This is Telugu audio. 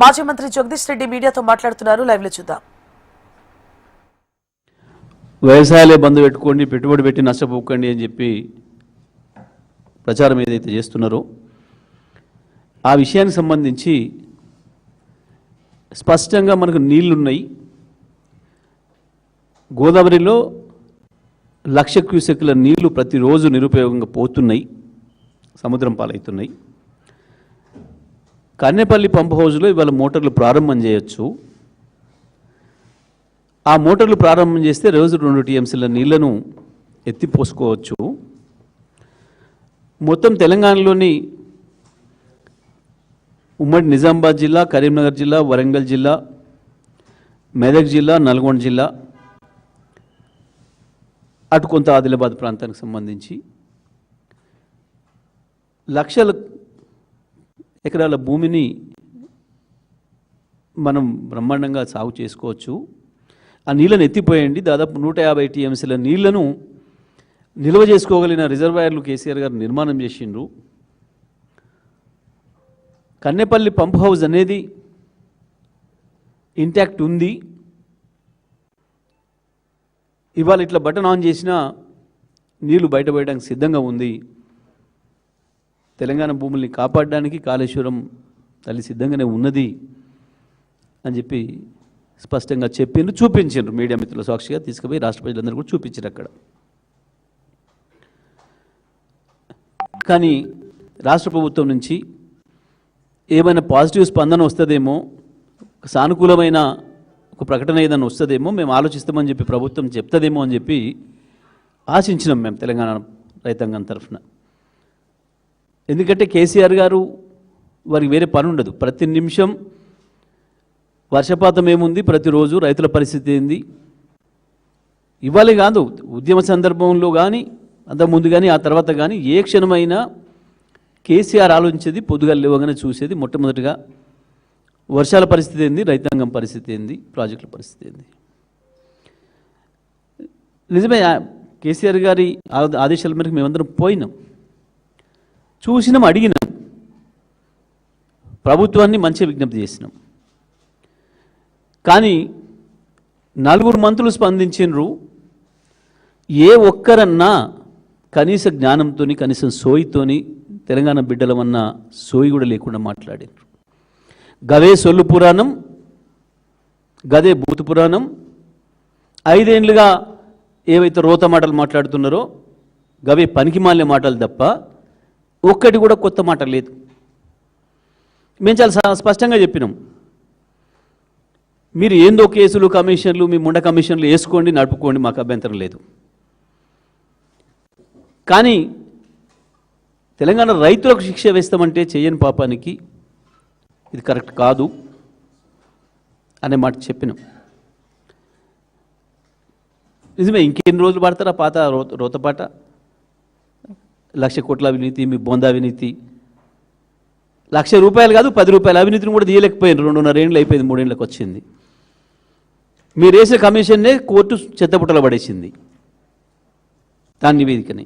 మాజీ మంత్రి జగదీష్ రెడ్డి మీడియాతో మాట్లాడుతున్నారు. లైవ్ లో చూద్దాం. వ్యవసాయాలే బంద్ పెట్టుకోండి, పెట్టుబడి పెట్టి నష్టపోకండి అని చెప్పి ప్రచారం ఏదైతే చేస్తున్నారో ఆ విషయానికి సంబంధించి స్పష్టంగా మనకు నీళ్లున్నాయి. గోదావరిలో 1,00,000 క్యూసెక్ల నీళ్లు ప్రతిరోజు నిరుపయోగంగా పోతున్నాయి, సముద్రం పాలవుతున్నాయి. కన్నెపల్లి పంప్ హౌజ్లో ఇవాళ మోటార్లు ప్రారంభం చేయొచ్చు. ఆ మోటార్లు ప్రారంభం చేస్తే రోజు 2 టీఎంసీల నీళ్లను ఎత్తిపోసుకోవచ్చు. మొత్తం తెలంగాణలోని ఉమ్మడి నిజామాబాద్ జిల్లా, కరీంనగర్ జిల్లా, వరంగల్ జిల్లా, మెదక్ జిల్లా, నల్గొండ జిల్లా, అటు కొంత ఆదిలాబాద్ ప్రాంతానికి సంబంధించి లక్షల ఎకరాల భూమిని మనం బ్రహ్మాండంగా సాగు చేసుకోవచ్చు. ఆ నీళ్ళను ఎత్తిపోయండి. దాదాపు 150 టీఎంసీల నీళ్లను నిల్వ చేసుకోగలిగిన రిజర్వాయర్లు కేసీఆర్ గారు నిర్మాణం చేసిండ్రు. కన్నెపల్లి పంప్ హౌస్ అనేది ఇంటాక్ట్ ఉంది. ఇవాళ ఇట్లా బటన్ ఆన్ చేసినా నీళ్లు బయటపడడానికి సిద్ధంగా ఉంది. తెలంగాణ భూముల్ని కాపాడడానికి కాళేశ్వరం తల్లి సిద్ధంగానే ఉన్నది అని చెప్పి స్పష్టంగా చెప్పిండ్రు, చూపించారు. మీడియా మిత్రుల సాక్షిగా తీసుకుపోయి రాష్ట్ర ప్రజలందరూ కూడా చూపించారు అక్కడ. కానీ రాష్ట్ర ప్రభుత్వం నుంచి ఏమైనా పాజిటివ్ స్పందన వస్తుందేమో, సానుకూలమైన ఒక ప్రకటన ఏదైనా వస్తుందేమో, మేము ఆలోచిస్తామని చెప్పి ప్రభుత్వం చెప్తుందేమో అని చెప్పి ఆశించినాం మేము తెలంగాణ రైతాంగం తరఫున. ఎందుకంటే కేసీఆర్ గారు వారికి వేరే పని ఉండదు. ప్రతి నిమిషం వర్షపాతం ఏముంది, ప్రతిరోజు రైతుల పరిస్థితి ఏంది, ఇవ్వాలి కాదు ఉద్యమ సందర్భంలో కానీ అంతకుముందు కానీ ఆ తర్వాత కానీ ఏ క్షణమైనా కేసీఆర్ ఆలోచించేది పొద్దుగా లేవగానే చూసేది మొట్టమొదటిగా వర్షాల పరిస్థితి ఏంది, రైతాంగం పరిస్థితి ఏంది, ప్రాజెక్టుల పరిస్థితి ఏంది. నిజమే, కేసీఆర్ గారి ఆదేశాల మేరకు మేమందరం పోయినాం, చూసినాం, అడిగినాం, ప్రభుత్వాన్ని మంచి విజ్ఞప్తి చేసినాం. కానీ 4 మంత్రులు స్పందించినరు. ఏ ఒక్కరన్నా కనీస జ్ఞానంతో, కనీసం సోయితోని తెలంగాణ బిడ్డలమన్న సోయి కూడా లేకుండా మాట్లాడినారు. గదే సొల్లు పురాణం, గదే భూతు పురాణం. 5 ఏళ్ళుగా ఏవైతే రోత మాటలు మాట్లాడుతున్నారో గవే పనికిమాలిన మాటలు తప్ప ఒక్కటి కూడా కొత్త మాట లేదు. మేము చాలా స్పష్టంగా చెప్పినాం, మీరు ఏందో కేసులు, కమిషన్లు, మీ ముండ కమిషన్లు వేసుకోండి, నడుపుకోండి, మాకు అభ్యంతరం లేదు. కానీ తెలంగాణ రైతులకు శిక్ష వేస్తామంటే చేయని పాపానికి ఇది కరెక్ట్ కాదు అనే మాట చెప్పినాం. నిజమే, ఇంకెన్ని రోజులు పడతారా పాత రోతపాట, 1,00,000 కోట్ల అవినీతి, మీ బొంద అవినీతి, 1,00,000 రూపాయలు కాదు 10 రూపాయల అవినీతిని కూడా తీయలేకపోయినారు. 2.5 ఏళ్ళు అయిపోయింది, 3 ఏళ్ళకి వచ్చింది. మీరు వేసే కమిషన్నే కోర్టు చెత్తపుట్టలో పడేసింది దాని నివేదికని.